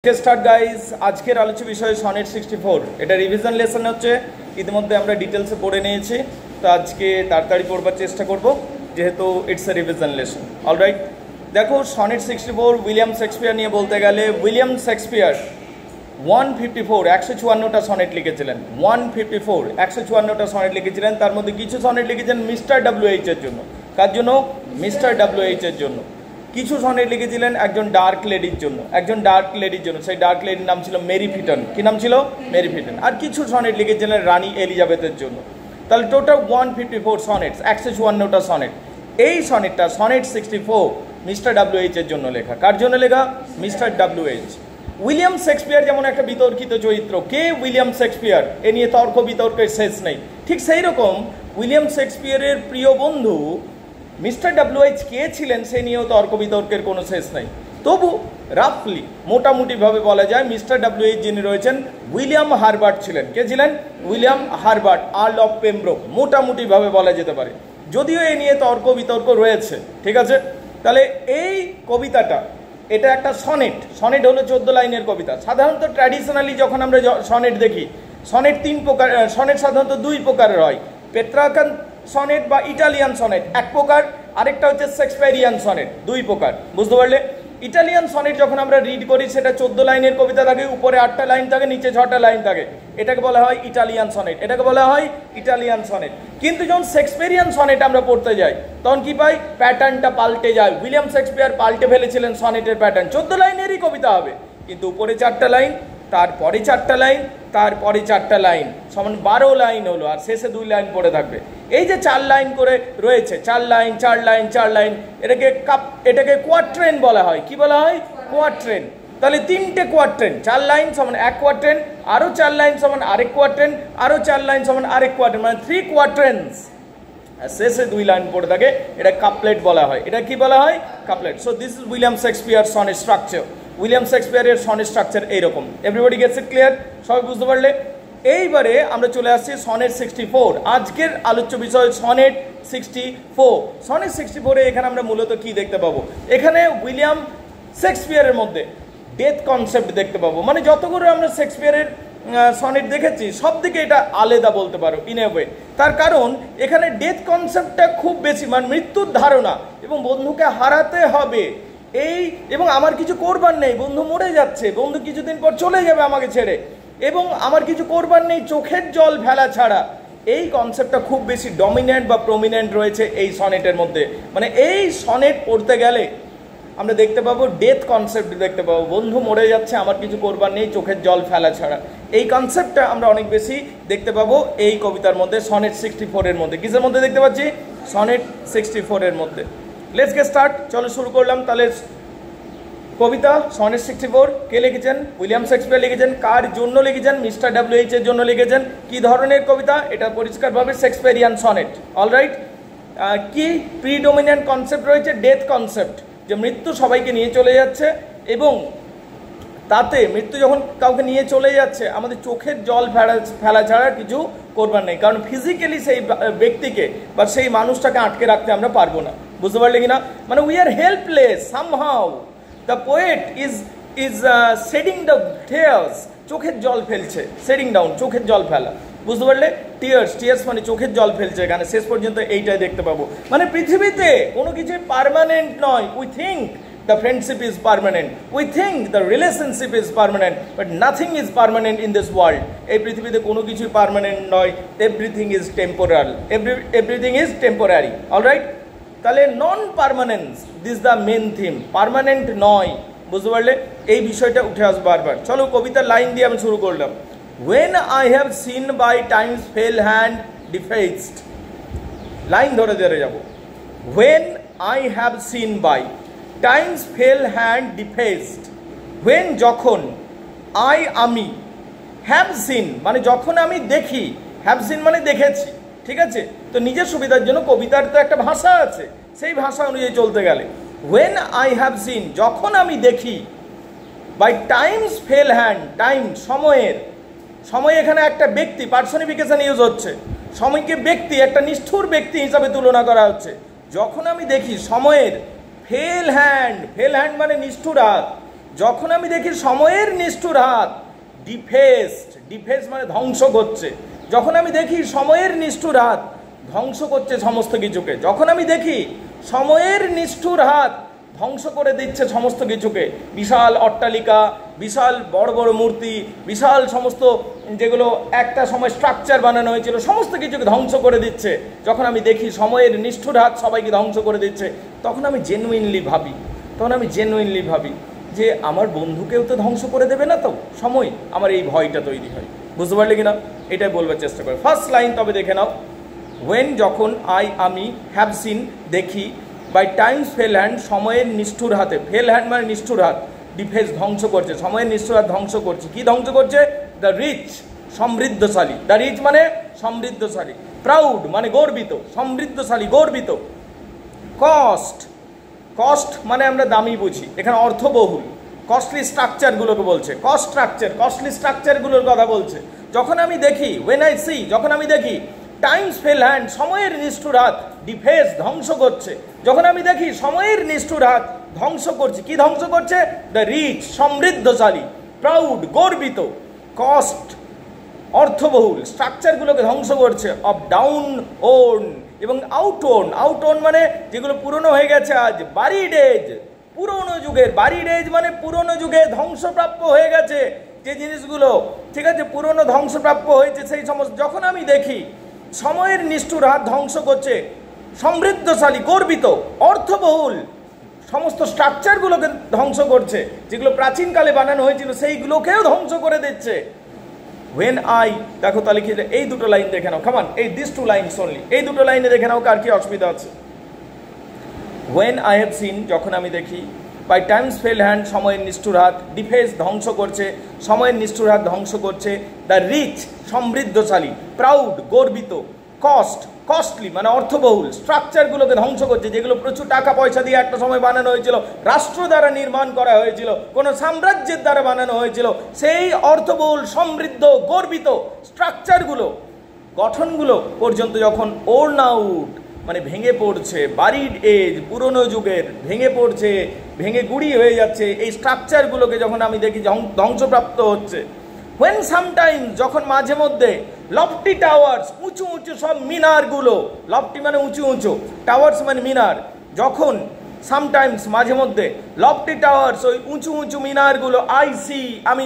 Start guys. আজকের আলোচ্য বিষয় সনেট 64। এটা রিভিশন লেসন হচ্ছে, ইতিমধ্যে আমরা ডিটেলসে পড়ে নিয়েছি, তো আজকে তাড়াতাড়ি পড়বার চেষ্টা করব যেহেতু it's a revision lesson. Alright, দেখো সনেট 64 উইলিয়াম শেক্সপিয়ার নিয়ে বলতে গেলে উইলিয়াম শেক্সপিয়ার 154টা সনেট লিখেছিলেন। 154টা সনেট লিখেছিলেন। তার মধ্যে কিছু সনেট লিখেছেন মিস্টার WH এর জন্য। কার জন্য? মিস্টার WH এর জন্য। কিছু সনেট লিখেছিলেন একজন ডার্ক লেডির জন্য, সেই ডার্ক লেডির নাম ছিল মেরি ফিটন। কি নাম ছিল? Mary Pitton. আর কিছু সনেট লিখেছিলেন রানী এলিজাবেথের জন্য। তাহলে টোটাল 154 সনেটস, 154টা সনেট। এই সনেটটা সনেট 64 মিস্টার WH এর জন্য লেখা। কার জন্য লেখা? Mister WH। উইলিয়াম শেক্সপিয়ার যেমন একটা বিতর্কিত চরিত্র। কে উইলিয়াম শেক্সপিয়ার? এ নিয়ে তর্ক বিতর্কের শেষ নেই। ঠিক সেই রকম উইলিয়াম শেক্সপিয়ারের প্রিয় বন্ধু মিস্টার WH কে ছিলেন সে নিয়েও তর্ক বিতর্কের কোনো শেষ নাই। তবু রাফলি মোটামুটিভাবে বলা যায় মিস্টার WH যিনি রয়েছেন উইলিয়াম হারবার্ট ছিলেন। কে ছিলেন? William Herbert, Earl of Pembroke, মোটামুটিভাবে বলা যেতে পারে, যদিও এ নিয়ে তর্ক বিতর্ক রয়েছে। ঠিক আছে, তাহলে এই কবিতাটা, এটা একটা সনেট। সনেট হলো 14 লাইনের কবিতা। সাধারণত ট্র্যাডিশনালি যখন আমরা সনেট দেখি, সনেট 3 প্রকার, সনেট সাধারণত 2 প্রকারের হয়। পেট্রার্কান সনেট বা ইটালিয়ান সনেট এক প্রকার, আরেকটা হচ্ছে শেক্সপিয়ারিয়ান সনেট, 2 প্রকার। বুঝতে পারলে? ইটালিয়ান সনেট যখন আমরা রিড করি সেটা 14 লাইনের কবিতা থাকে, উপরে 8টা লাইন থাকে, নিচে 6টা লাইন থাকে। এটাকে বলা হয় ইটালিয়ান সনেট, ইটালিয়ান সনেট। কিন্তু যখন শেক্সপিয়ারিয়ান সনেট আমরা পড়তে যাই তখন কি পাই? প্যাটার্নটা পাল্টে যায়। উইলিয়াম শেক্সপিয়ার পাল্টে ফেলেছিলেন সনেটের প্যাটার্ন। 14 লাইনেরই কবিতা হবে, কিন্তু উপরে 4টা লাইন, তারপরে 4টা লাইন, তারপরে 4টা লাইন, সমান 12 লাইন হলো, আর শেষে 2 লাইন পড়ে থাকবে। এই যে 4 লাইন করে রয়েছে, 4 লাইন 4 লাইন 4 লাইন, এটাকে কোয়াট্রেন বলা হয়। কি বলা হয়? কোয়াট্রেন। তাহলে 3টে কোয়াট্রেন, 4 লাইন সমান 1 কোয়াট্রেন, আরো 4 লাইন সমান আরেক কোয়াট্রেন, আরো 4 লাইন সমান আরেক কোয়াট্রেন, মানে 3 কোয়াট্রেন্স। আর শেষে 2 লাইন পড়ে থাকে, এটা কাপলেট বলা হয়। এটা কি বলা হয়? Couplet. So this is William Shakespeare sonnet structure. William শেক্সপিয়ারের সনেট স্ট্রাকচার এইরকম। Everybody gets it clear? সবাই বুঝতে পারলে? এইবারে আমরা চলে আসছি সনেট 64। আজকের আলোচ্য বিষয় সনেট 64। সনেট 64-এ এখানে আমরা মূলত কি দেখতে পাবো? এখানে উইলিয়াম শেক্সপিয়ারের মধ্যে ডেথ কনসেপ্ট দেখতে পাবো। মানে যতগুলো আমরা শেক্সপিয়ারের সনেট দেখেছি সব দিকে এটা আলাদা বলতে পারো ইন এ ওয়ে। তার কারণ এখানে ডেথ কনসেপ্টটা খুব বেশি, মানে মৃত্যুর ধারণা এবং বন্ধুকে হারাতে হবে এই, এবং আমার কিছু করবার নেই, বন্ধু মরে যাচ্ছে, বন্ধু কিছুদিন পর চলে যাবে আমাকে ছেড়ে, এবং আমার কিছু করবার নেই চোখের জল ফেলা ছাড়া। এই কনসেপ্টটা খুব বেশি ডমিনেন্ট বা প্রমিনেন্ট রয়েছে এই সনেটের মধ্যে। মানে এই সনেট পড়তে গেলে আমরা দেখতে পাবো ডেথ কনসেপ্ট দেখতে পাবো, বন্ধু মরে যাচ্ছে, আমার কিছু করবার নেই চোখের জল ফেলা ছাড়া। এই কনসেপ্টটা আমরা অনেক বেশি দেখতে পাবো এই কবিতার মধ্যে, সনেট 64-এর মধ্যে। কিসের মধ্যে দেখতে পাচ্ছি? সনেট 64-এর মধ্যে। Let's get start. চলো শুরু করলাম। তাহলে কবিতা সনেট 64 কে লিখেছেন? উইলিয়াম শেক্সপিয়ার লিখেছেন। কার জন্য লিখেছেন? মিস্টার WH এর জন্য লিখেছেন। কি ধরনের কবিতা? এটা পরিষ্কারভাবে শেক্সপিয়ারিয়ান সনেট। অলরাইট, কি প্রিডোমিনেন্ট কনসেপ্ট রয়েছে? ডেথ কনসেপ্ট, যে মৃত্যু সবাইকে নিয়ে চলে যাচ্ছে, এবং তাতে মৃত্যু যখন কাউকে নিয়ে চলে যাচ্ছে আমাদের চোখের জল ফেলা ছাড়া কিছু করবার নেই, কারণ ফিজিক্যালি সেই ব্যক্তিকে বা সেই মানুষটাকে আটকে রাখতে আমরা পারবো না। বুঝতে পারলে কিনা? মানে we are helpless somehow. The poet is shedding the tears, চোখের জল ফেলছে, শেডিং ডাউন, চোখের জল ফেলা। বুঝতে পারলে? টিয়ার্স মানে চোখের জল ফেলছে। এখানে শেষ পর্যন্ত এইটাই দেখতে পাবো। মানে পৃথিবীতে কোনো কিছু পার্মানেন্ট নয়। We think the friendship is permanent, we think the relationship is permanent, but nothing is permanent in this world. এই পৃথিবীতে কোনো কিছুই পার্মানেন্ট নয়, everything is temporal, everything is temporary. Alright, তাহলে non permanence, this the main theme, permanent নয়। বুঝতে পারলে? এই বিষয়টা উঠে আসবে বারবার। চলো কবিতার লাইন দিয়ে আমি শুরু করলাম। when I have seen by time's pale hand defaced, line ধরে ধরে যাব। when I have seen by time's pale hand defaced, when যখন, আমি have seen মানে যখন আমি দেখি, have seen মানে দেখেছি। ঠিক আছে, তো নিজের সুবিধার জন্য কবিতার তো একটা ভাষা আছে, সেই ভাষা অনুযায়ী চলতে গেলে when I have seen যখন আমি দেখি, by time's pale hand, time সময়ের, সময় এখানে একটা ব্যক্তি, পার্সনিফিকেশন ইউজ হচ্ছে, সময়কে ব্যক্তি, একটা নিষ্ঠুর ব্যক্তি হিসাবে তুলনা করা হচ্ছে। যখন আমি দেখি সময়ের ফেল হ্যান্ড মানে নিষ্ঠুর হাত, যখন আমি দেখি সময়ের নিষ্ঠুর হাত ডিফেস মানে ধ্বংস করছে, যখন আমি দেখি সময়ের নিষ্ঠুর হাত ধ্বংস করছে সমস্ত কিছুকে, যখন আমি দেখি সময়ের নিষ্ঠুর হাত ধ্বংস করে দিচ্ছে সমস্ত কিছুকে, বিশাল অট্টালিকা, বিশাল বড় বড় মূর্তি, বিশাল সমস্ত যেগুলো একটা সময় স্ট্রাকচার বানানো হয়েছিল সমস্ত কিছুকে ধ্বংস করে দিচ্ছে, যখন আমি দেখি সময়ের নিষ্ঠুর হাত সবাইকে ধ্বংস করে দিচ্ছে, তখন আমি জেনুইনলি ভাবি যে আমার বন্ধুকেও তো ধ্বংস করে দেবে না তো সময়, আমার এই ভয়টা তৈরি হয়। বুঝতে পারলে কিনা? এটাই বলবার চেষ্টা করে। ফার্স্ট লাইন তবে দেখে নাও, ওয়েন যখন আমি হ্যাভ সিন দেখি, বাই টাইমস ফেল হ্যান্ড সময়ের নিষ্ঠুর হাতে, ফেল হ্যান্ড মানে নিষ্ঠুর হাত, ডিফেস ধ্বংস করছে, সময়ের নিষ্ঠুর হাত ধ্বংস করছে। কি ধ্বংস করছে? দ্য রিচ সমৃদ্ধশালী, দ্য রিচ মানে সমৃদ্ধশালী, প্রাউড মানে গর্বিত, সমৃদ্ধশালী গর্বিত, কস্ট মানে আমরা দামি বুঝি, এখানে অর্থবহুল, কস্টলি স্ট্রাকচারগুলোকে বলছে, কস্টলি স্ট্রাকচারগুলোর কথা বলছে। যখন আমি দেখি, ওয়েন আই সি, যখন আমি দেখি টাইমস ফেল হ্যান্ড সময়ের নিষ্ঠুর হাত ডিফেস ধ্বংস করছে, যখন আমি দেখি সময়ের নিষ্ঠুর হাত ধ্বংস করছে, কি ধ্বংস করছে? দ্য রিচ সমৃদ্ধশালী, প্রাউড গর্বিত, কস্ট অর্থবহুল স্ট্রাকচারগুলোকে ধ্বংস করছে, অফ ডাউন ওন এবং আউট ওন মানে যেগুলো পুরনো হয়ে গেছে, আজ বারিড এজ, পুরনো যুগের, বারিড এজ মানে পুরনো যুগে ধ্বংসপ্রাপ্য হয়ে গেছে যে জিনিসগুলো, ঠিক আছে, পুরনো ধ্বংসপ্রাপ্য হয়েছে সেই সমস্ত, যখন আমি দেখি সময়ের নিষ্ঠুর হাত ধ্বংস করছে সমৃদ্ধশালী গর্বিত অর্থবহুল সমস্ত স্ট্রাকচারগুলোকে ধ্বংস করছে, যেগুলো প্রাচীনকালে বানানো হয়েছিল সেইগুলোকেও ধ্বংস করে দিচ্ছে। When I, দেখো তাহলে কি, এই দুটো লাইন দেখে নাও, কামান, এই দিস টু লাইনস অনলি, এই দুটো লাইনে দেখে নাও কার কি অসুবিধা আছে। When I have seen, যখন আমি দেখি, বাই টাইমস ফেল হ্যান্ড সময়ের নিষ্ঠুর হাত ডিফেস ধ্বংস করছে, সময়ের নিষ্ঠুর হাত ধ্বংস করছে, দ্য রিচ সমৃদ্ধশালী, প্রাউড গর্বিত, কস্টলি মানে অর্থবহুল স্ট্রাকচারগুলোকে ধ্বংস করছে, যেগুলো প্রচুর টাকা পয়সা দিয়ে একটা সময় বানানো হয়েছিল, রাষ্ট্র দ্বারা নির্মাণ করা হয়েছিল, কোনো সাম্রাজ্যের দ্বারা বানানো হয়েছিল, সেই অর্থবহুল সমৃদ্ধ গর্বিত স্ট্রাকচারগুলো গঠনগুলো পর্যন্ত যখন ওর্ন আউট মানে ভেঙে পড়ছে, বারিড এজ পুরনো যুগের ভেঙে পড়ছে, ভেঙে গুঁড়ি হয়ে যাচ্ছে, এই স্ট্রাকচারগুলোকে যখন আমি দেখি ধ্বংসপ্রাপ্ত হচ্ছে। when sometimes, যখন মাঝে মধ্যে লফটি টাওয়ার্স, উঁচু উঁচু সব মিনারগুলো, লফটি মানে উঁচু উঁচু, টাওয়ার্স মানে মিনার, যখন সামটাইমস মাঝে মধ্যে লফটি টাওয়ার্স ওই উঁচু উঁচু মিনারগুলো আই সি আমি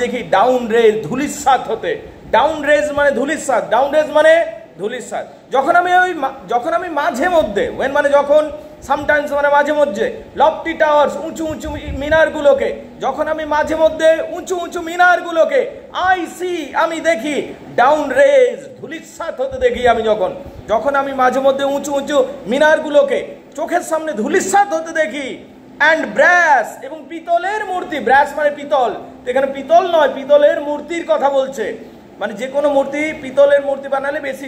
দেখি ডাউন রেজ ধূলিসাৎ হতে, ডাউন রেজ মানে ধূলিসাৎ, ডাউন রেজ মানে ধূলিসাৎ, যখন আমি মাঝে মধ্যে, ওয়েন মানে যখন, সামটাইমস মানে মাঝে মধ্যে, লফটি টাওয়ার্স উঁচু উঁচু মিনারগুলোকে, যখন আমি মাঝে মধ্যে উঁচু উঁচু মিনারগুলোকে আই সি আমি দেখি ডাউন রেজ ধূলিসাৎ হতে দেখি, আমি যখন আমি মাঝে মধ্যে উঁচু উঁচু মিনারগুলোকে চোখের সামনে ধূলিসাৎ হতে দেখি, অ্যান্ড ব্রাস এবং পিতলের মূর্তি, ব্রাস মানে পিতল, এখানে পিতল নয় পিতলের মূর্তির কথা বলছে, মানে যে কোনো মূর্তি, পিতলের মূর্তি বানালে বেশি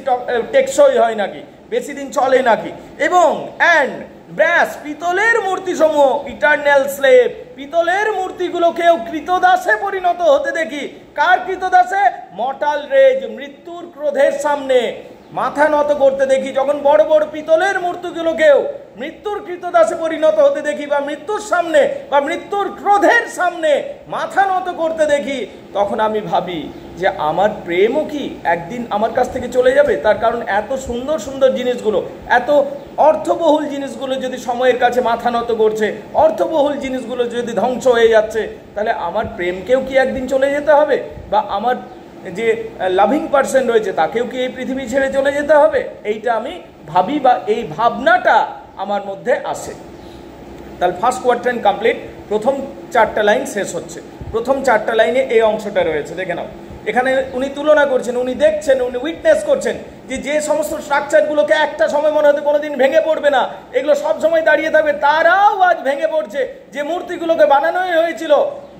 টেকসই হয় নাকি, বেশি দিন চলে নাকি, এবং অ্যান্ড ব্রাস পিতলের মূর্তি সমূহ ইটারনাল স্লেভ, পিতলের মূর্তিগুলোকেও কৃতদাসে পরিণত হতে দেখি, কার কৃতদাসে? মর্টাল রেজ মৃত্যুর ক্রোধের সামনে মাথা নত করতে দেখি, যখন বড় বড় পিতলের মূর্তিগুলোকেও মৃত্যুর কৃতদাসে পরিণত হতে দেখি, বা মৃত্যুর সামনে বা মৃত্যুর ক্রোধের সামনে মাথা নত করতে দেখি, তখন আমি ভাবি যে আমার প্রেমও কি একদিন আমার কাছ থেকে চলে যাবে? তার কারণ এত সুন্দর সুন্দর জিনিসগুলো, এত অর্থবহুল জিনিসগুলো যদি সময়ের কাছে মাথা নত করছে, অর্থবহুল জিনিসগুলো যদি ধ্বংস হয়ে যাচ্ছে, তাহলে আমার প্রেমকেও কি একদিন চলে যেতে হবে? বা আমার যে লাভিং পার্সন রয়েছে তাকেও কি এই পৃথিবী ছেড়ে চলে যেতে হবে? এইটা আমি ভাবি, বা এই ভাবনাটা আমার মধ্যে আসে। তাহলে ফার্স্ট কোয়াড্রেন্ট কমপ্লিট, প্রথম 4টা লাইন শেষ হচ্ছে, প্রথম 4টা লাইনে এই অংশটা রয়েছে, দেখে নাও। এখানে উনি তুলনা করছেন, উনি দেখছেন, উনি উইটনেস করছেন যে সমস্ত স্ট্রাকচারগুলোকে একটা সময় মনে হতে কোনোদিন ভেঙে পড়বে না, এগুলো সব সময় দাঁড়িয়ে থাকবে, তারাও আজ ভেঙে পড়ছে। যে মূর্তিগুলোকে বানানোই হয়েছিল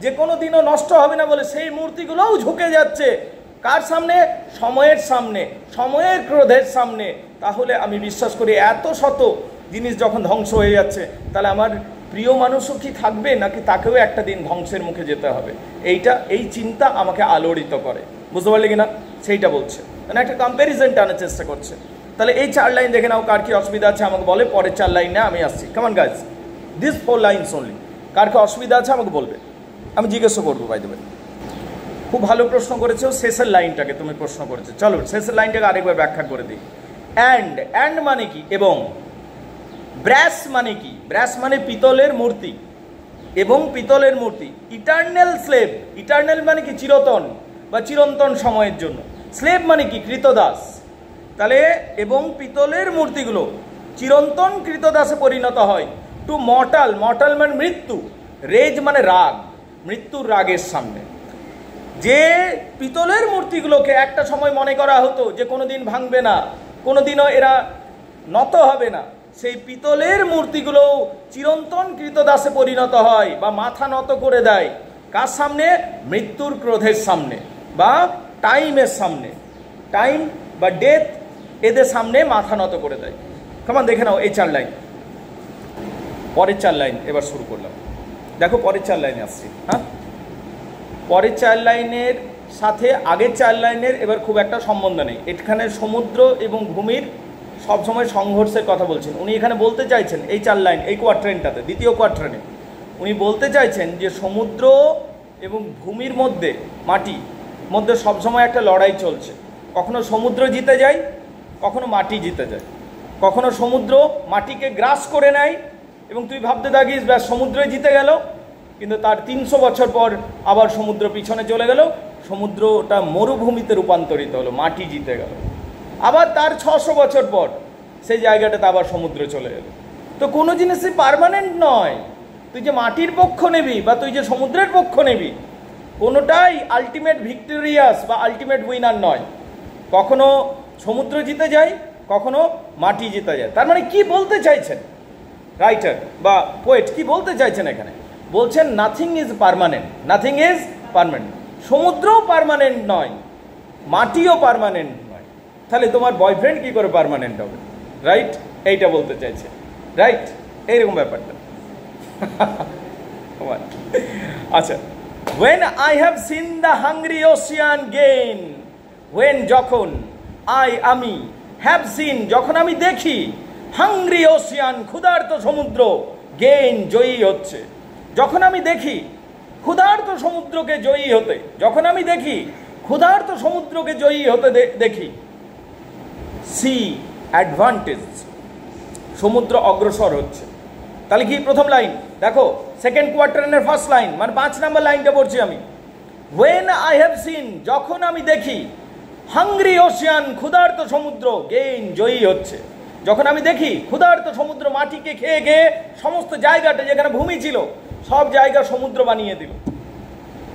যে কোনো দিনও নষ্ট হবে না বলে, সেই মূর্তিগুলোও ঝুঁকে যাচ্ছে কার সামনে? সময়ের সামনে, সময়ের ক্রোধের সামনে। তাহলে আমি বিশ্বাস করি এত শত জিনিস যখন ধ্বংস হয়ে যাচ্ছে, তাহলে আমার প্রিয় মানুষও কি থাকবে, নাকি তাকেও একটা দিন ধ্বংসের মুখে যেতে হবে? এই চিন্তা আমাকে আলোড়িত করে, বুঝতে পারলে কিনা? সেইটা বলছে, মানে একটা কম্প্যারিজন টানার চেষ্টা করছে। তাহলে এই 4 লাইন দেখে নাও কার কি অসুবিধা আছে আমাকে বলে, পরের 4 লাইনে আমি আসছি। কামান গাইজ, দিস 4 লাইনস অনলি, কার কি অসুবিধা আছে আমাকে বলবে, আমি জিজ্ঞাসা করবো। বাই দ্য ওয়ে, খুব ভালো প্রশ্ন করেছো, শেষের লাইনটাকে তুমি প্রশ্ন করেছো। চলো শেষের লাইনটাকে আরেকবার ব্যাখ্যা করে দিই। অ্যান্ড মানে কি, এবং। ব্রাস মানে কি, ব্রাস মানে পিতলের মূর্তি, এবং পিতলের মূর্তি। ইটার্নাল স্লেভ, ইটার্নাল মানে কি চিরতন বা চিরন্তন সময়ের জন্য। স্লেভ মানে কি কৃতদাস। তাহলে এবং পিতলের মূর্তিগুলো চিরন্তন কৃতদাসে পরিণত হয়। টু মর্টাল, মর্টাল মানে মৃত্যু, রেজ মানে রাগ, মৃত্যুর রাগের সামনে। যে পিতলের মূর্তিগুলোকে একটা সময় মনে করা হতো যে কোনোদিন ভাঙবে না, কোনোদিনও এরা নত হবে না, সেই পিতলের মূর্তিগুলো চিরন্তন কৃতদাসে পরিণত হয় বা মাথা নত করে দেয়। কার সামনে? মৃত্যুর ক্রোধের সামনে বা টাইমের সামনে। টাইম বা ডেথ এদের সামনে মাথা নত করে দেয়। কেমন দেখে নাও এই 4 লাইন। পরের 4 লাইন এবার শুরু করলাম। দেখো পরের 4 লাইনে আসছি। হ্যাঁ, পরের 4 লাইনের সাথে আগের 4 লাইনের এবার খুব একটা সম্বন্ধ নেই। এখানে সমুদ্র এবং ভূমির সবসময় সংঘর্ষের কথা বলছেন উনি। এখানে বলতে চাইছেন এই 4 লাইন, এই কোয়ার্ট্রেনটাতে, দ্বিতীয় কোয়ার্ট্রেনে উনি বলতে চাইছেন যে সমুদ্র এবং ভূমির মধ্যে, মাটি মধ্যে সবসময় একটা লড়াই চলছে। কখনো সমুদ্র জিতে যায়, কখনো মাটি জিতে যায়। কখনো সমুদ্র মাটিকে গ্রাস করে নেয় এবং তুই ভাবতে থাকিস ব্যাস সমুদ্রে জিতে গেল, কিন্তু তার 300 বছর পর আবার সমুদ্র পিছনে চলে গেল, সমুদ্রটা মরুভূমিতে রূপান্তরিত হলো, মাটি জিতে গেল। আবার তার 600 বছর পর সেই জায়গাটাতে আবার সমুদ্র চলে গেল। তো কোনো জিনিসই পার্মানেন্ট নয়। তুই যে মাটির পক্ষ নেবি বা তুই যে সমুদ্রের পক্ষ নেবি, কোনোটাই আলটিমেট ভিক্টোরিয়াস বা আলটিমেট উইনার নয়। কখনো সমুদ্র জিতে যায়, কখনো মাটি জিতে যায়। তার মানে কি বলতে চাইছেন রাইটার বা পোয়েট, কি বলতে চাইছেন এখানে? বলছেন nothing is permanent, nothing is permanent. সমুদ্রও পার্মানেন্ট নয়, মাটিও পার্মানেন্ট নয়। তাহলে তোমার বয়ফ্রেন্ড কি করে পার্মানেন্ট হবে? রাইট, এইটা বলতে চাইছে। রাইট, এইরকম ব্যাপারটা। আচ্ছা, when I have seen the hungry ocean gain, when যখন আমি have seen যখন আমি দেখি, হাংরি ওশিয়ান ক্ষুধার্ত সমুদ্র, গেইন জয়ী হচ্ছে। যখন আমি দেখি ক্ষুধার্ত সমুদ্রকে জয়ী হতে, যখন আমি দেখি ক্ষুধার্ত সমুদ্রকে জয়ী হতে দেখি, সি অ্যাডভান্টেজ, সমুদ্র অগ্রসর হচ্ছে। তাহলে কি প্রথম লাইন দেখো, সেকেন্ড কোয়ার্টারের ফার্স্ট লাইন, মানে 5 নম্বর লাইনটা পড়ছি আমি। when I have seen যখন আমি দেখি, হাংরি ওশিয়ান ক্ষুধার্ত সমুদ্র, গেইন জয়ী হচ্ছে। যখন আমি দেখি ক্ষুধার্ত সমুদ্র মাটিকে খেয়ে খেয়ে সমস্ত জায়গাটা যেখানে ভূমি ছিল সব জায়গা সমুদ্র বানিয়ে দিল।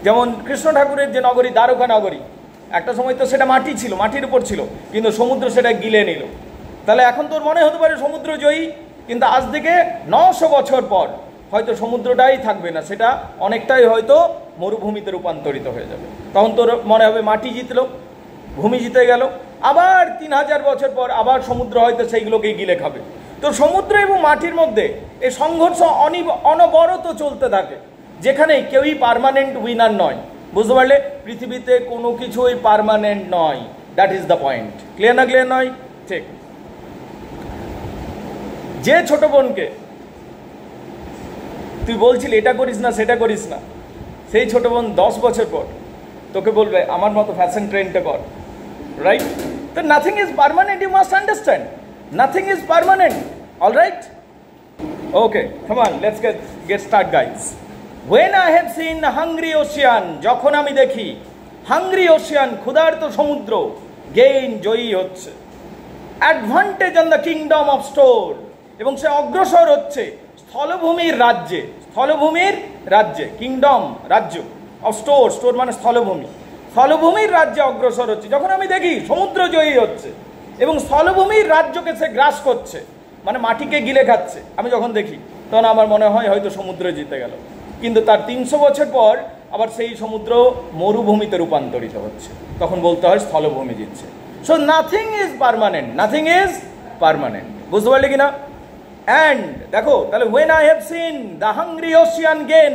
যেমন কৃষ্ণ ঠাকুরের যে নগরী দ্বারকা নগরী, একটা সময় তো সেটা মাটি ছিল, মাটির উপর ছিল, কিন্তু সমুদ্র সেটা গিলে নিল। তাহলে এখন তোর মনে হতে পারে সমুদ্র জয়ী, কিন্তু আজ থেকে 900 বছর পর হয়তো সমুদ্রটাই থাকবে না, সেটা অনেকটাই হয়তো মরুভূমিতে রূপান্তরিত হয়ে যাবে। তখন তোর মনে হবে মাটি জিতলো, ভূমি জিতে গেল। আবার 3000 বছর পর আবার সমুদ্র হয়তো সেইগুলোকেই গিলে খাবে। তো সমুদ্র এবং মাটির মধ্যে এই সংঘর্ষ অনবরত চলতে থাকে, যেখানে কেউই পার্মানেন্ট উইনার নয়। বুঝতে পারলে? পৃথিবীতে কোনো কিছুই পার্মানেন্ট নয়, that is the point. Clear না? ক্লিয়ার নয়? ঠিক। যে ছোট বোনকে তুই বলছিলি এটা করিস না সেটা করিস না, সেই ছোট বোন 10 বছর পর তোকে বলবে আমার মতো ফ্যাশন ট্রেন্ডটা কর। রাইট? তো nothing is permanent, you must understand, nothing is permanent. All right, okay, come on, let's get start guys. when I have seen hungry ocean যখন আমি দেখি hungry ocean ক্ষুধার্ত সমুদ্র, গেইন জয়ী হচ্ছে, advantage on the kingdom of store, এবং সে অগ্রসর হচ্ছে স্থলভূমির রাজ্যে, স্থলভূমির রাজ্যে, কিংডম রাজ্য, অফ স্টোর, স্টোর মানে স্থলভূমি, স্থলভূমির রাজ্যে অগ্রসর হচ্ছে। যখন আমি দেখি সমুদ্র জয়ী হচ্ছে এবং স্থলভূমির রাজ্যকে সে গ্রাস করছে, মানে মাটিকে গিলে খাচ্ছে, আমি যখন দেখি তখন আমার মনে হয় হয়তো সমুদ্র জিতে গেল। কিন্তু তার 300 বছর পর আবার সেই সমুদ্র মরুভূমিতে রূপান্তরিত হচ্ছে, তখন বলতে হয় স্থলভূমি জিতছে। So nothing is permanent, nothing is permanent. বুঝতে পারলে কিনা? অ্যান্ড দেখো তাহলে when I have seen the hungry ocean gain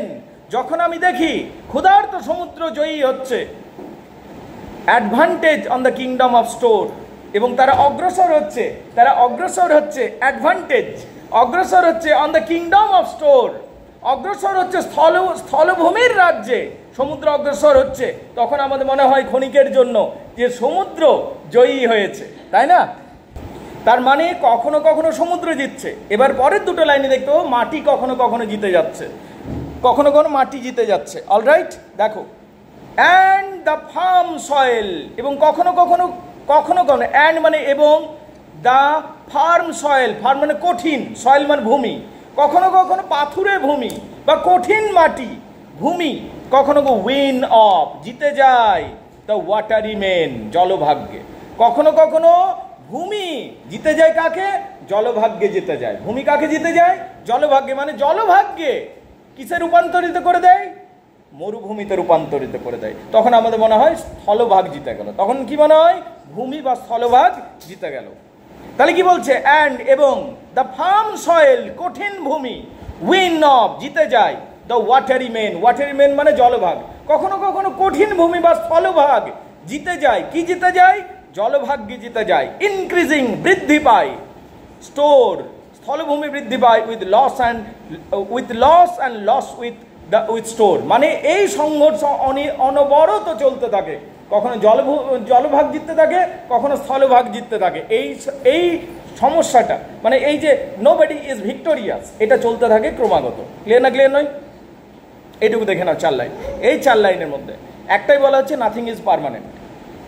যখন আমি দেখি ক্ষুধার্ত সমুদ্র জয়ী হচ্ছে, advantage on the kingdom of store, এবং তারা অগ্রসর হচ্ছে, তারা অগ্রসর হচ্ছে, অ্যাডভান্টেজ অগ্রসর হচ্ছে on the kingdom of store, অগ্রসর হচ্ছে স্থলভূমির রাজ্যে, সমুদ্র অগ্রসর হচ্ছে, তখন আমাদের মনে হয় ক্ষণিকের জন্য যে সমুদ্র জয়ী হয়েছে, তাই না? তার মানে কখনো কখনো সমুদ্র জিতছে। এবার পরের দুটো লাইনে দেখতে পাবো মাটি কখনো কখনো জিতে যাচ্ছে, কখনো কখনো মাটি জিতে যাচ্ছে। অলরাইট, দেখো, অ্যান্ড দ্য ফার্ম সয়েল, এবং কখনো কখনো অ্যান্ড মানে এবং, দ্য ফার্ম সয়েল, ফার্ম মানে কঠিন, সয়েল মানে ভূমি, কখনো কখনো পাথুরে ভূমি বা কঠিন মাটি ভূমি কখনো উইন অফ জিতে যায় দ্য ওয়াটারি মেন, জলভাগ্যে। কখনো কখনো ভূমি জিতে যায় কাকে? জলভাগ্যে জিতে যায়। ভূমি কাকে জিতে যায়? জলভাগ্যে। মানে জলভাগ্যে কিসে রূপান্তরিত করে দেয়? মরুভূমিতে রূপান্তরিত করে দেয়। তখন আমাদের মনে হয় স্থলভাগ জিতে গেল। তখন কি মনে হয়? ভূমি বা স্থলভাগ জিতে গেল। তাহলে কি বলছে? অ্যান্ড এবং, দ্য ফার্ম সয়েল, কঠিন ভূমি, উইন অফ জিতে যায় the watery main, watery main মানে জলভাগ। কখনো কখনো কঠিন ভূমি বা স্থলভাগ জিতে যায়। কি জিতে যায়? জলভাগ্যে জিতে যায়। ইনক্রিজিং, বৃদ্ধি পায়, স্টোর, স্থলভূমি বৃদ্ধি পায়, with loss and loss with store, মানে এই সংঘর্ষ অনবরত চলতে থাকে। কখনো জলভাগ জিততে থাকে, কখনো স্থলভাগ জিততে থাকে। এই সমস্যাটা, মানে এই যে নোবডি ইজ ভিক্টোরিয়াস, এটা চলতে থাকে ক্রমাগত। ক্লিয়ার না? ক্লিয়ার নয়? এইটুকু দেখে নাও 4 লাইন। এই 4 লাইনের মধ্যে একটাই বলা হচ্ছে নাথিং ইজ পার্মানেন্ট।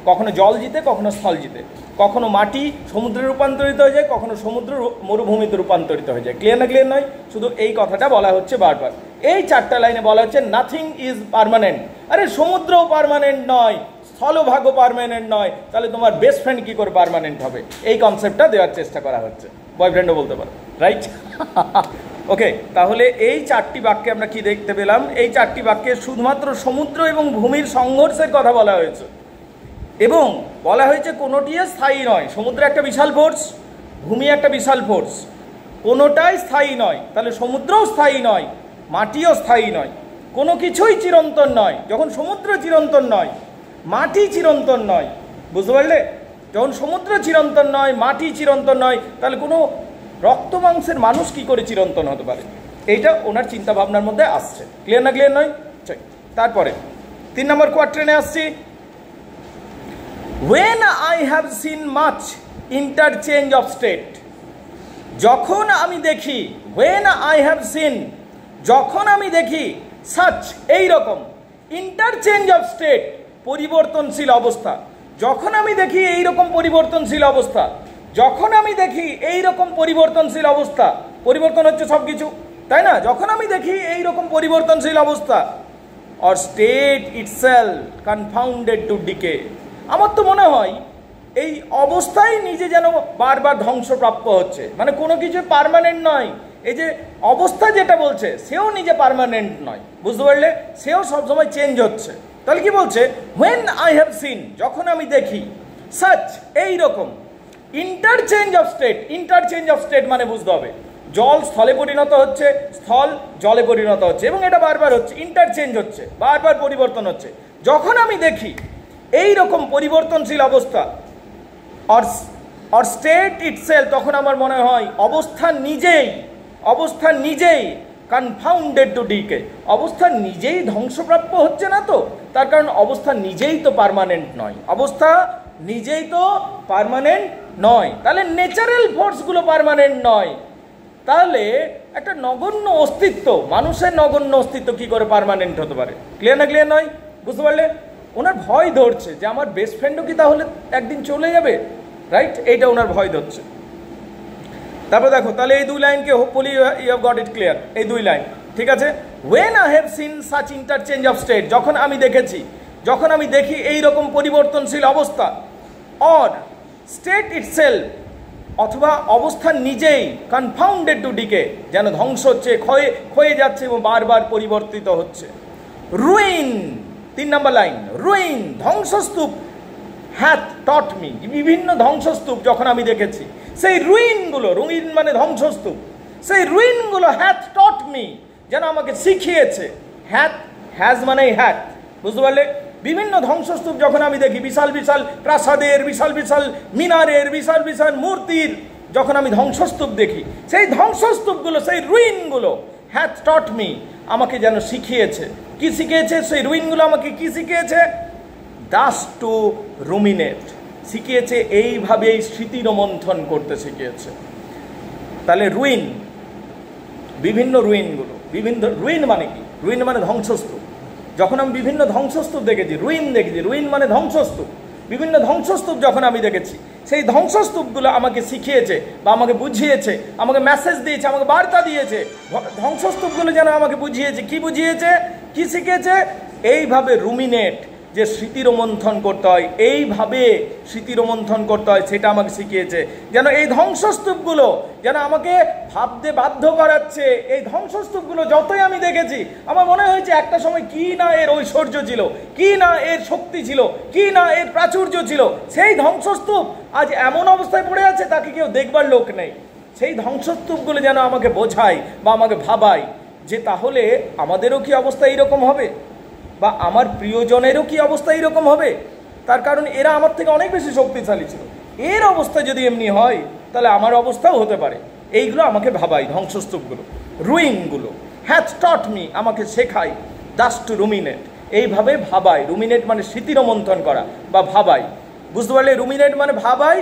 কখনো জল জিতে, কখনো স্থল জিতে, কখনো মাটি সমুদ্রে রূপান্তরিত হয়ে যায়, কখনো সমুদ্র মরুভূমিতে রূপান্তরিত হয়ে যায়। ক্লিয়ার না? ক্লিয়ার নয়? শুধু এই কথাটা বলা হচ্ছে বারবার। এই 4টা লাইনে বলা হচ্ছে নাথিং ইজ পার্মানেন্ট। আরে সমুদ্রও পার্মানেন্ট নয়, স্থলভাগও পার্মানেন্ট নয়, তাহলে তোমার বেস্ট ফ্রেন্ড কি করে পার্মানেন্ট হবে? এই কনসেপ্টটা দেওয়ার চেষ্টা করা হচ্ছে। বয়ফ্রেন্ডও বলতে পারো, রাইট? ওকে, তাহলে এই 4টি বাক্যে আমরা কি দেখতে পেলাম? এই 4টি বাক্যে শুধুমাত্র সমুদ্র এবং ভূমির সংঘর্ষের কথা বলা হয়েছে, এবং বলা হয়েছে কোনোটিও স্থায়ী নয়। সমুদ্র একটা বিশাল ফোর্স, ভূমি একটা বিশাল ফোর্স, কোনোটাই স্থায়ী নয়। তাহলে সমুদ্রও স্থায়ী নয়, মাটিও স্থায়ী নয়, কোনো কিছুই চিরন্তন নয়। যখন সমুদ্র চিরন্তন নয়, মাটি চিরন্তন নয়, বুঝতে পারলে? যখন সমুদ্র চিরন্তন নয়, মাটি চিরন্তন নয়, তাহলে কোনো রক্ত মাংসের মানুষ কি করে চিরন্তন হতে পারে? এইটা ওনার চিন্তা ভাবনার মধ্যে আসছে। ক্লিয়ার না? ক্লিয়ার নয়? তারপরে 3 নম্বর কোয়ার্ট্রেনে আসছি। When I have seen much interchange of state, যখন আমি দেখি, when I have seen, যখন আমি দেখি, such, এই রকম, interchange of state, পরিবর্তনশীল অবস্থা, যখন আমি দেখি এই রকম পরিবর্তনশীল অবস্থা, যখন আমি দেখি এই রকম পরিবর্তনশীল অবস্থা, পরিবর্তন হচ্ছে সব কিছু, তাই না? যখন আমি দেখি এই রকম পরিবর্তনশীল অবস্থা, or state itself confounded to decay, আমার তো মনে হয় এই অবস্থায় নিজে যেন বারবার ধ্বংসপ্রাপ্ত হচ্ছে। মানে কোনো কিছু পার্মানেন্ট নয়। এই যে অবস্থা যেটা বলছে, সেও নিজে পার্মানেন্ট নয়, বুঝতে পারলে? সেও সবসময় চেঞ্জ হচ্ছে। তাহলে কি বলছে? when I have seen, যখন আমি দেখি, such, এই রকম, interchange of state, interchange of state মানে বুঝতে হবে জল স্থলে পরিণত হচ্ছে, স্থল জলে পরিণত হচ্ছে, এবং এটা বারবার হচ্ছে, ইন্টারচেঞ্জ হচ্ছে, বারবার পরিবর্তন হচ্ছে। যখন আমি দেখি এই রকম পরিবর্তনশীল অবস্থা, অর স্টেট ইটসেলফ, তখন আমার মনে হয় অবস্থা নিজেই কনফাউন্ডেড টু ডিকে, অবস্থা নিজেই ধ্বংসপ্রাপ্য হচ্ছে না তো? তার কারণ অবস্থা নিজেই তো পার্মানেন্ট নয়, অবস্থা নিজেই তো পার্মানেন্ট নয়। তাহলে ন্যাচারাল ফোর্সগুলো পার্মানেন্ট নয়, তাহলে একটা নগণ্য অস্তিত্ব, মানুষের নগণ্য অস্তিত্ব কি করে পার্মানেন্ট হতে পারে? ক্লিয়ার না? ক্লিয়ার নয়? বুঝতে পারলে? ওনার ভয় ধরছে যে আমার বেস্ট ফ্রেন্ডও কি তাহলে একদিন চলে যাবে, রাইট? এইটা ওনার ভয় ধরছে। তারপর দেখো, তাহলে এই 2 লাইনকে hopefully you have got it clear. এই 2 লাইন ঠিক আছে। when I have seen such interchange of state, যখন আমি দেখেছি, যখন আমি দেখি এই রকম পরিবর্তনশীল অবস্থা, or state itself, অথবা অবস্থা নিজেই কনফাউন্ডেড টু ডিকে, যেন ধ্বংস হচ্ছে, ক্ষয়ে যাচ্ছে এবং বারবার পরিবর্তিত হচ্ছে। রুইন, 3 নম্বর লাইন, রুইন, ধ্বংসস্তূপ, হ্যাথ টট মি, বিভিন্ন ধ্বংসস্তূপ যখন আমি দেখেছি, সেই রুইনগুলো, রুইন মানে ধ্বংসস্তূপ, সেই রুইনগুলো হ্যাথ টট মি, যেন আমাকে শিখিয়েছে। হ্যাথ, হ্যাজ মানে হ্যাথ, বুঝতে পারলে? বিভিন্ন ধ্বংসস্তূপ যখন আমি দেখি, বিশাল বিশাল প্রাসাদের, বিশাল বিশাল মিনারের, বিশাল বিশাল মূর্তির যখন আমি ধ্বংসস্তূপ দেখি, সেই ধ্বংসস্তূপগুলো, সেই রুইনগুলো হ্যাথ টট মি, আমাকে যেন শিখিয়েছে। কি শিখিয়েছে? সেই রুইনগুলো আমাকে কি শিখিয়েছে? দাস টু রুমিনেট শিখিয়েছে, এইভাবেই স্মৃতি রোমন্থন করতে শিখিয়েছে। তাহলে রুইন, বিভিন্ন রুইনগুলো, বিভিন্ন রুইন মানে কি? রুইন মানে ধ্বংসস্তূপ। যখন আমি বিভিন্ন ধ্বংসস্তূপ দেখেছি, রুইন দেখেছি, রুইন মানে ধ্বংসস্তূপ, বিভিন্ন ধ্বংসস্তূপ যখন আমি দেখেছি, সেই ধ্বংসস্তূপগুলো আমাকে শিখিয়েছে বা আমাকে বুঝিয়েছে, আমাকে মেসেজ দিয়েছে, আমাকে বার্তা দিয়েছে। ধ্বংসস্তূপগুলো যেন আমাকে বুঝিয়েছে, কি বুঝিয়েছে, কি শিখিয়েছে? এইভাবে রুমিনেট, যে স্মৃতি রোমন্থন করতে হয়, এইভাবে স্মৃতি রোমন্থন করতে হয়, সেটা আমাকে শিখিয়েছে। যেন এই ধ্বংসস্তূপগুলো যেন আমাকে ভাবতে বাধ্য করাচ্ছে। এই ধ্বংসস্তূপগুলো যতই আমি দেখেছি, আমার মনে হয়েছে একটা সময় কি না এর ঐশ্বর্য ছিল, কি না এর শক্তি ছিল, কি না এর প্রাচুর্য ছিল। সেই ধ্বংসস্তূপ আজ এমন অবস্থায় পড়ে আছে, তাকে কেউ দেখবার লোক নেই। সেই ধ্বংসস্তূপগুলো যেন আমাকে বোঝায় বা আমাকে ভাবায় যে তাহলে আমাদেরও কি অবস্থা এইরকম হবে, বা আমার প্রিয়জনেরও কি অবস্থা এইরকম হবে। তার কারণ এরা আমার থেকে অনেক বেশি শক্তিশালী ছিল। এর অবস্থা যদি এমনি হয়, তাহলে আমার অবস্থাও হতে পারে। এইগুলো আমাকে ভাবায় ধ্বংসস্তূপগুলো, রুইনগুলো। হ্যাথ টট মি, আমাকে শেখায়, দাস টু রুমিনেট, এইভাবে ভাবায়। রুমিনেট মানে স্মৃতি রোমন্থন করা বা ভাবায়, বুঝতে পারলে? রুমিনেট মানে ভাবায়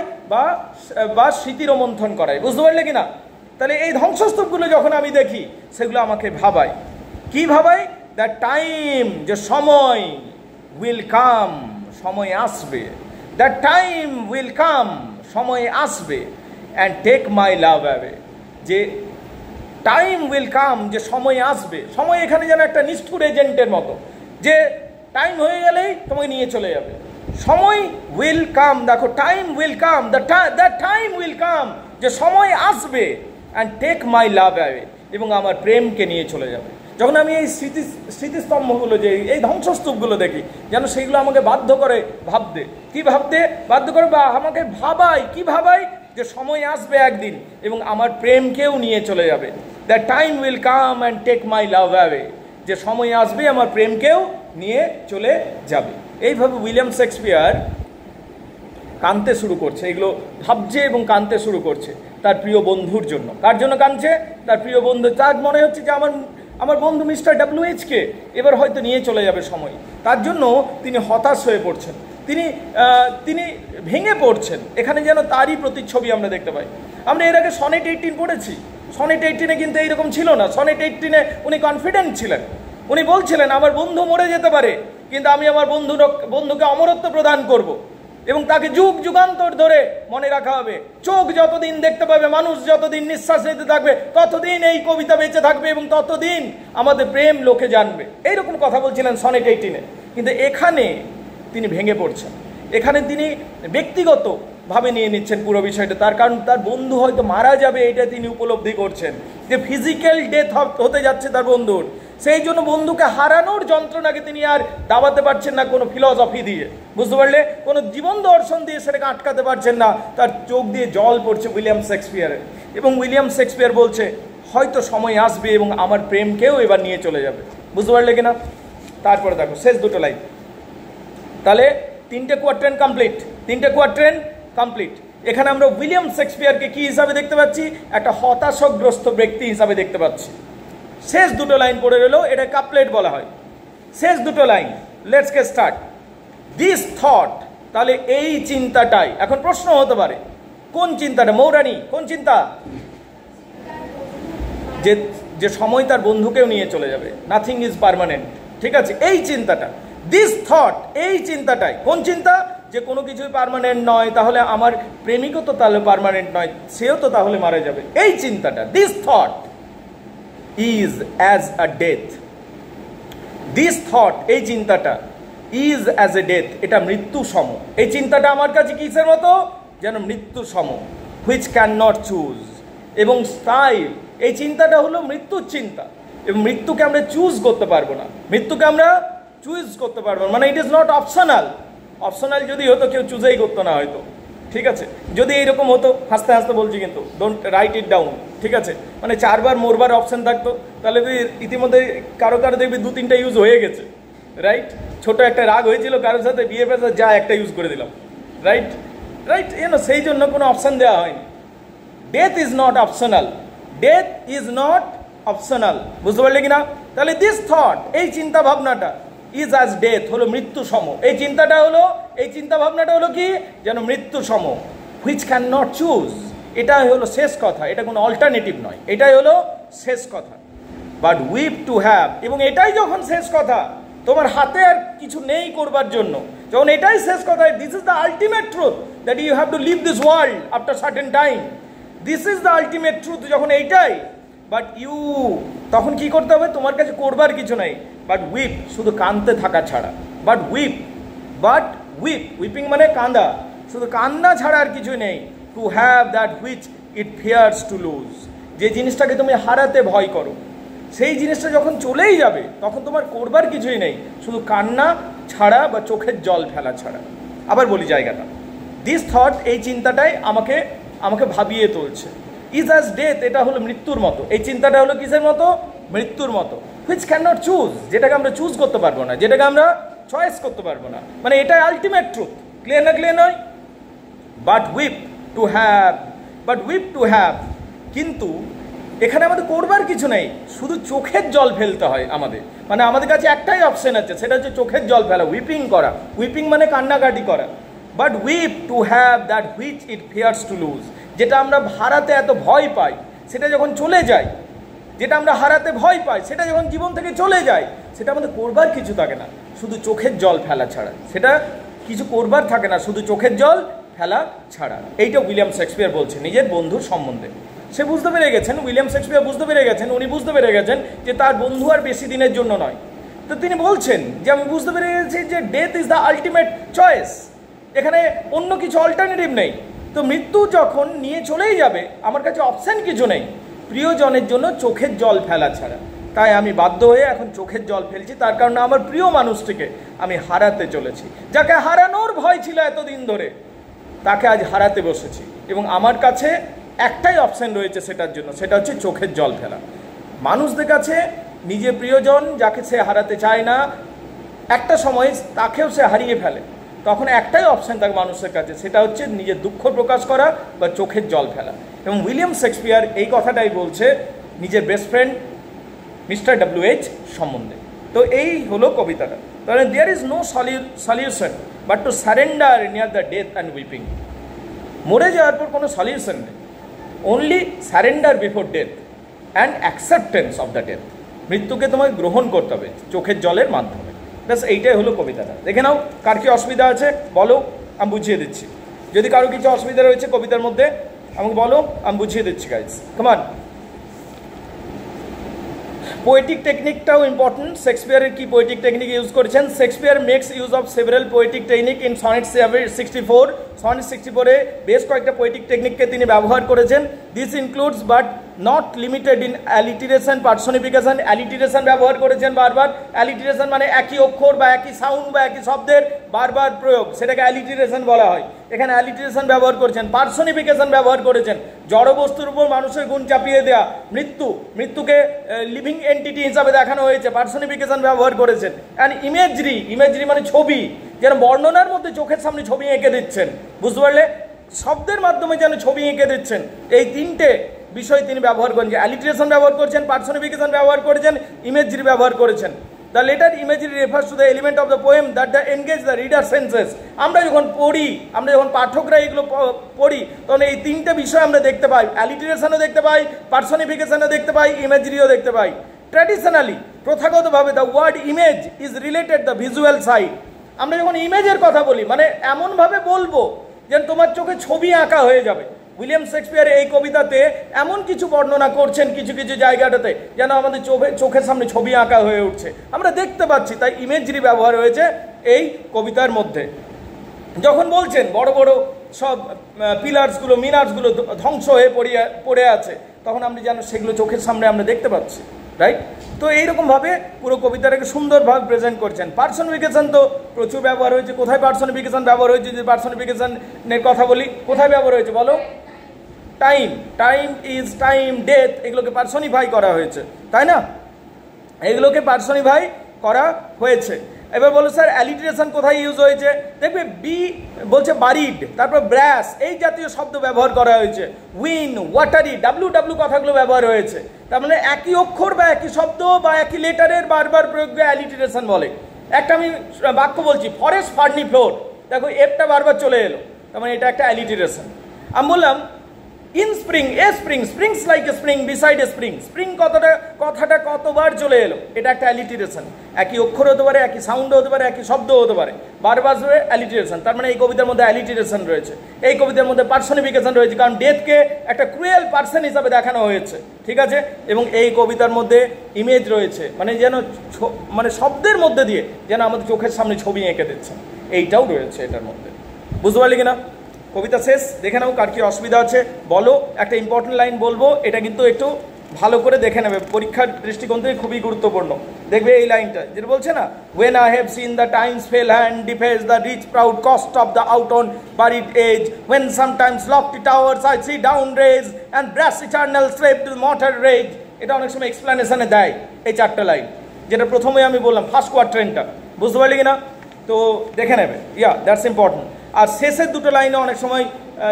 বা স্মৃতি রোমন্থন করায়, বুঝতে পারলে কিনা? তাহলে এই ধ্বংসস্তূপগুলো যখন আমি দেখি, সেগুলো আমাকে ভাবায়। কি ভাবায়? দ্য টাইম, যে সময়, উইল কাম, সময় আসবে। দ্য টাইম উইল কাম, সময় আসবে, and take my love away. যে টাইম উইল কাম, যে সময় আসবে। সময় এখানে যেন একটা নিষ্ঠুর এজেন্টের মতো, যে টাইম হয়ে গেলেই তোমাকে নিয়ে চলে যাবে। সময় উইল কাম, দেখো, time will come, the time will come, যে সময় আসবে, and take my love away, এবং আমার প্রেমকে নিয়ে চলে যাবে। যখন আমি এই স্মৃতিস্তম্ভগুলো, যে এই ধ্বংসস্তূপগুলো দেখি, যেন সেইগুলো আমাকে বাধ্য করে ভাবতে। কি ভাবতে বাধ্য করে? বা আমাকে ভাবায়, কি ভাবায়? যে সময় আসবে একদিন এবং আমার প্রেমকেও নিয়ে চলে যাবে। The time will come and take my love away, যে সময় আসবে আমার প্রেমকেও নিয়ে চলে যাবে। এইভাবে উইলিয়াম শেক্সপিয়ার কাঁদতে শুরু করছে, এগুলো ভাবছে এবং কাঁদতে শুরু করছে তার প্রিয় বন্ধুর জন্য। কার জন্য কাঁদছে? তার প্রিয় বন্ধু। তার মনে হচ্ছে যে আমার বন্ধু মিস্টার WH-কে এবার হয়তো নিয়ে চলে যাবে সময়। তার জন্য তিনি হতাশ হয়ে পড়ছেন, তিনি ভেঙে পড়ছেন। এখানে যেন তারই প্রতিচ্ছবি আমরা দেখতে পাই। আমরা এর আগে সনেট 18 পড়েছি। সনেট 18-এ কিন্তু এইরকম ছিল না। সনেট 18-এ উনি কনফিডেন্ট ছিলেন। উনি বলছিলেন, আমার বন্ধু মরে যেতে পারে, কিন্তু আমি আমার বন্ধুকে অমরত্ব প্রদান করব, এবং তাকে যুগ যুগান্তর ধরে মনে রাখা হবে। চোখ যতদিন দেখতে পাবে, মানুষ যতদিন নিঃশ্বাস নিতে থাকবে, ততদিন এই কবিতা বেঁচে থাকবে এবং ততদিন আমাদের প্রেম লোকে জানবে। এইরকম কথা বলছিলেন সনেট 18-এ। কিন্তু এখানে তিনি ভেঙে পড়ছেন। এখানে তিনি ব্যক্তিগতভাবে নিয়ে নিচ্ছেন পুরো বিষয়টা। তার কারণ তার বন্ধু হয়তো মারা যাবে, এটা তিনি উপলব্ধি করছেন, যে ফিজিক্যাল ডেথ হতে যাচ্ছে তার বন্ধুর। সেই জন্য বন্ধুকে হারানোর যন্ত্রণাকে তিনি আর দাবাতে পারছেন না কোনো ফিলসফি দিয়ে, বুঝতে পারলে? কোনো জীবন দর্শন দিয়ে সেটাকে আটকাতে পারছেন না। তার চোখ দিয়ে জল পড়ছে উইলিয়াম শেক্সপিয়ারের। এবং উইলিয়াম শেক্সপিয়ার বলছে, হয়তো সময় আসবে এবং আমার প্রেমকেও এবার নিয়ে চলে যাবে, বুঝতে পারলে কিনা? তারপরে দেখো শেষ দুটো লাইন। তাহলে তিনটে কোয়ার্ট্রেন কমপ্লিট। এখানে আমরা উইলিয়াম শেক্সপিয়ারকে কি হিসাবে দেখতে পাচ্ছি? একটা হতাশাগ্রস্ত ব্যক্তি হিসাবে দেখতে পাচ্ছি। শেষ দুটো লাইন পড়ে রইল, এটা কাপলেট বলা হয়। শেষ দুটো line, let's get start. This thought, তাহলে এই চিন্তাটাই। এখন প্রশ্ন হতে পারে, কোন চিন্তাটা? মৌরানী, কোন চিন্তা? যে সময় তার বন্ধুকেও নিয়ে চলে যাবে, নাথিং ইজ পার্মানেন্ট, ঠিক আছে? এই চিন্তাটা, দিস থট, এই চিন্তাটাই। কোন চিন্তা? যে কোনো কিছুই পার্মানেন্ট নয়, তাহলে আমার প্রেমিকও তো তাহলে পার্মানেন্ট নয়, সেও তো তাহলে মারা যাবে। এই চিন্তাটা, this thought is as a death. This thought, এই চিন্তাটা, ইজ অ্যাজ এ ডেথ, এটা মৃত্যু সম। এই চিন্তাটা আমার কাছে কিসের মতো? যেন মৃত্যু সম, হুইচ ক্যান নট চুজ। এবং তাই এই চিন্তাটা হলো মৃত্যুর চিন্তা, এবং মৃত্যুকে আমরা চুজ করতে পারবো না। মৃত্যুকে আমরা চুজ করতে পারবো না, মানে it is not optional. Optional যদি হতো কেউ চুজেই করতো না হয়তো, ঠিক আছে? যদি এইরকম হতো, হাসতে হাসতে বলছি কিন্তু, ডোন্ট রাইট ইট ডাউন, ঠিক আছে? মানে 4 বার মোরবার অপশন থাকতো, তাহলে ইতিমধ্যে কারো দেখবি 2-3টা ইউজ হয়ে গেছে, রাইট? ছোট একটা রাগ হয়েছিল কারোর সাথে, বিয়ে পেশা যা একটা ইউজ করে দিলাম, রাইট? সেই জন্য কোনো অপশন দেওয়া হয়নি। ডেথ ইজ নট অপশনাল, বুঝতে পারলে কিনা? তাহলে দিস থট, এই চিন্তা ভাবনাটা, ইজ অ্যাজ ডেথ, হলো মৃত্যু সম। এই চিন্তা ভাবনাটা হলো কি, যেন মৃত্যু সম। হুইচ ক্যান নট চুজ, এটাই হলো শেষ কথা, এটা কোনো অল্টারনেটিভ নয়, এটাই হলো শেষ কথা। বাট উইপ টু হ্যাভ, এবং এটাই যখন শেষ কথা, তোমার হাতে আর কিছু নেই করবার জন্য, যখন এটাই শেষ কথা, this is the ultimate truth that you have to leave this world after certain time, this is the ultimate truth, যখন এইটাই, বাট ইউ, তখন কি করতে হবে, তোমার কাছে করবার কিছু নাই, বাট উইপ, শুধু কাঁদতে থাকা ছাড়া। বাট উইপ, উইপিং মানে কাঁদা, শুধু কান্না ছাড়া আর কিছু নেই। To have that which it fears to lose, যে জিনিসটাকে তুমি হারাতে ভয় করো, সেই জিনিসটা যখন চলেই যাবে তখন তোমার করবার কিছুই নেই, শুধু কান্না ছাড়া বা চোখের জল ফেলা ছাড়া। আবার বলি জায়গাটা, দিস থট, এই চিন্তাটাই আমাকে ভাবিয়ে তুলছে। ইজ অ্যাজ ডেথ, এটা হলো মৃত্যুর মতো, এই চিন্তাটা হলো কিসের মতো, মৃত্যুর মতো। হুইচ ক্যান নট চুজ, যেটাকে আমরা চুজ করতে পারবো না, যেটাকে আমরা চয়েস করতে পারবো না, মানে এটাই আলটিমেট ট্রুথ। ক্লিয়ার না, ক্লিয়ার নয়? বাট উইপ টু হ্যাভ, কিন্তু এখানে আমাদের করবার কিছু নেই, শুধু চোখের জল ফেলতে হয় আমাদের, মানে আমাদের কাছে একটাই অপশন আছে, সেটা হচ্ছে চোখের জল ফেলা, উইপিং করা। উইপিং মানে কান্নাকাটি করা। But weep to have that which it fears to lose, যেটা আমরা হারাতে এত ভয় পাই, সেটা যখন চলে যায়, যেটা আমরা হারাতে ভয় পাই, সেটা যখন জীবন থেকে চলে যায়, সেটা আমাদের করবার কিছু থাকে না, শুধু চোখের জল ফেলা ছাড়া। সেটা কিছু করবার থাকে না, শুধু চোখের জল ফেলা ছাড়া। এইটা উইলিয়াম শেক্সপিয়ার বলছে নিজের বন্ধুর সম্বন্ধে। সে বুঝতে পেরে গেছেন, উইলিয়াম শেক্সপিয়ার বুঝতে পেরে গেছেন, উনি বুঝতে পেরে গেছেন যে তার বন্ধু আর বেশি দিনের জন্য নয়। তো তিনি বলছেন যে আমি বুঝতে পেরে গেছি যে death is the ultimate choice, এখানে অন্য কিছু অল্টারনেটিভ নেই। তো মৃত্যু যখন নিয়ে চলেই যাবে, আমার কাছে অপশান কিছু নেই প্রিয়জনের জন্য চোখের জল ফেলা ছাড়া। তাই আমি বাধ্য হয়ে এখন চোখের জল ফেলছি, তার কারণে আমার প্রিয় মানুষটিকে আমি হারাতে চলেছি, যাকে হারানোর ভয় ছিল এতদিন ধরে, তাকে আজ হারাতে বসেছি, এবং আমার কাছে একটাই অপশান রয়েছে সেটার জন্য, সেটা হচ্ছে চোখের জল ফেলা। মানুষদের কাছে নিজের প্রিয়জন যাকে সে হারাতে চায় না, একটা সময় তাকেও সে হারিয়ে ফেলে, তখন একটাই অপশান থাকে মানুষের কাছে, সেটা হচ্ছে নিজের দুঃখ প্রকাশ করা বা চোখের জল ফেলা। এবং উইলিয়াম শেক্সপিয়ার এই কথাটাই বলছে নিজের বেস্ট ফ্রেন্ড মিস্টার ডব্লিউ.এইচ সম্বন্ধে। তো এই হলো কবিতাটা। তাহলে there is no solution but to surrender near the death and weeping, মরে যাওয়ার পর কোনো সলিউশন নেই, only surrender before death and acceptance of the death, মৃত্যুকে তোমাকে গ্রহণ করতে হবে চোখের জলের মাধ্যমে। ব্যাস এইটাই হলো কবিতাটা। দেখে নাও কার কি অসুবিধা আছে বলো, আমি বুঝিয়ে দিচ্ছি। যদি কারো কিছু অসুবিধা রয়েছে কবিতার মধ্যে আমাকে বলো, আমি বুঝিয়ে দিচ্ছি গাইজ। কামান, পোয়েটিক টেকনিকটাও ইম্পর্টেন্ট। শেক্সপিয়ারের কি পোয়েটিক টেকনিক ইউজ করেছেন? Shakespeare makes use of several poetic technique in sonnet 64। Sonnet 64-এ বেশ কয়েকটা পোয়েটিক টেকনিককে তিনি ব্যবহার করেছেন। This includes but not limited in alliteration, personification. Alliteration ব্যবহার করেছেন বারবার। অ্যালিটিরেশন মানে একই অক্ষর বা একই সাউন্ড বা একই শব্দের বারবার প্রয়োগ, সেটাকে অ্যালিটিরেশন বলা হয়। এখানে অ্যালিটিরেশন ব্যবহার করেছেন। পার্সনিফিকেশন ব্যবহার করেছেন, জড় বস্তুর উপর মানুষের গুণ চাপিয়ে দেওয়া। মৃত্যুকে লিভিং এন্টিটি হিসাবে দেখানো হয়েছে, পার্সনিফিকেশন ব্যবহার করেছেন। অ্যান্ড ইমেজরি মানে ছবি, যেন বর্ণনার মধ্যে চোখের সামনে ছবি এঁকে দিচ্ছেন, বুঝতে পারলে? শব্দের মাধ্যমে যেন ছবি এঁকে দিচ্ছেন, এই তিনটে বিষয় তিনি ব্যবহার করেছেন। অ্যালিটারেশন ব্যবহার করেছেন, পার্সনিফিকেশন ব্যবহার করেছেন, ইমেজরি ব্যবহার করেছেন। The letter ইমেজরি refers to the element of the poem that the engage the reader senses. আমরা যখন পাঠকরা এগুলো পড়ি, তখন এই তিনটে বিষয় আমরা দেখতে পাই। অ্যালিটারেশনও দেখতে পাই, পার্সনিফিকেশনও দেখতে পাই, ইমেজরিও দেখতে পাই। ট্র্যাডিশনালি, প্রথাগতভাবে, the word image is related the visual side. আমরা যখন ইমেজের কথা বলি, মানে এমনভাবে বলবো যেন তোমার চোখে ছবি আঁকা হয়ে যাবে। উইলিয়াম শেক্সপিয়ার এই কবিতাতে এমন কিছু বর্ণনা করছেন কিছু কিছু জায়গাটাতে, যেন আমাদের চোখের সামনে ছবি আঁকা হয়ে উঠছে, আমরা দেখতে পাচ্ছি। তাই ইমেজরি ব্যবহার হয়েছে এই কবিতার মধ্যে। যখন বলছেন বড় বড় সব পিলার্সগুলো, মিনার্সগুলো ধ্বংস হয়ে পড়ে আছে, তখন আমরা যেন সেগুলো চোখের সামনে আমরা দেখতে পাচ্ছি, রাইট? তো এইরকমভাবে পুরো কবিতাটাকে সুন্দরভাবে প্রেজেন্ট করছেন। পার্সনিফিকেশন তো প্রচুর ব্যবহার হয়েছে। কোথায় পার্সনিফিকেশন ব্যবহার হয়েছে? যদি পার্সনিফিকেশনের কথা বলি, কোথায় ব্যবহার হয়েছে বলো? টাইম ইজ টাইম, ডেথ, এগুলোকে পার্সনিফাই করা হয়েছে, তাই না? এগুলোকে পার্সনিফাই করা হয়েছে। এবার বলো স্যার অ্যালিটারেশন কোথায় ইউজ হয়েছে, দেখবে বি বলছে বারিড, তারপর ব্রাশ, এই জাতীয় শব্দ ব্যবহার করা হয়েছে, উইন, ওয়াটারি, ডাব্লু ডাব্লু কথাগুলো ব্যবহার হয়েছে। তার মানে একই অক্ষর বা একই শব্দ বা একই লেটারের বারবার প্রয়োগকে অ্যালিটারেশন বলে। একটা আমি বাক্য বলছি, ফরেস্ট ফার্নি ফ্লোর, দেখো এফটা বারবার চলে এলো, তার মানে এটা একটা অ্যালিটারেশন। আমি বললাম in spring, A spring, springs like a spring beside a spring, spring কথাটা কতবার চলে এলো, এটা একটা অ্যালিটারেশন। একই অক্ষর হতে পারে, একই সাউন্ড হতে পারে, একই শব্দ হতে পারে, বারবার অ্যালিটারেশন। তার মানে এই কবিতার মধ্যে অ্যালিটারেশন রয়েছে, এই কবিতার মধ্যে পার্সনিফিকেশন রয়েছে, কারণ ডেথকে একটা ক্রুয়েল পার্সন হিসাবে দেখানো হয়েছে, ঠিক আছে। এবং এই কবিতার মধ্যে ইমেজ রয়েছে, মানে যেন মানে শব্দের মধ্যে দিয়ে যেন আমাদের চোখের সামনে ছবি এঁকে দিচ্ছে, এইটাও রয়েছে এটার মধ্যে। বুঝতে পারলি কিনা? কবিতা শেষ, দেখে নাও কার কি অসুবিধা আছে বলো। একটা ইম্পর্টেন্ট লাইন বলবো, এটা কিন্তু একটু ভালো করে দেখে নেবে, পরীক্ষার দৃষ্টিকোণ থেকে খুবই গুরুত্বপূর্ণ। দেখবে এই লাইনটা যেটা বলছে না, when I have seen the times fail and deface the rich proud cost of the out on buried age, when sometimes lofty towers I see down raise and brass eternal slave to mortal rage। এটা অনেক সময় এক্সপ্লেনেশনে দেয় এই চারটা line, যেটা প্রথমে আমি বললাম ফার্স্ট কোয়াড্রেন্টটা। বুঝতে পারলি কিনা? তো দেখে নেবে, ইয়া দ্যাটস ইম্পর্টেন্ট। আর শেষের দুটো লাইনে অনেক সময়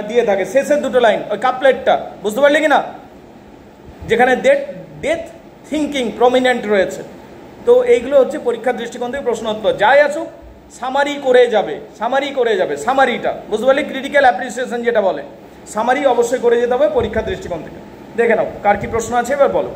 দিয়ে থাকে, শেষের দুটো লাইন ওই কাপলেটটা, বুঝতে পারলি কিনা, যেখানে ডেথ থিঙ্কিং প্রমিনেন্ট রয়েছে। তো এইগুলো হচ্ছে পরীক্ষার দৃষ্টিকোণ থেকে প্রশ্ন উত্তর। যাই আসুক সামারি করে যাবে, সামারিটা বুঝতে পারলি, ক্রিটিক্যাল অ্যাপ্রিসিয়েশন যেটা বলে, সামারি অবশ্যই করে যেতে হবে পরীক্ষার দৃষ্টিকোণ থেকে। দেখে নাও কার কি প্রশ্ন আছে এবার বলো।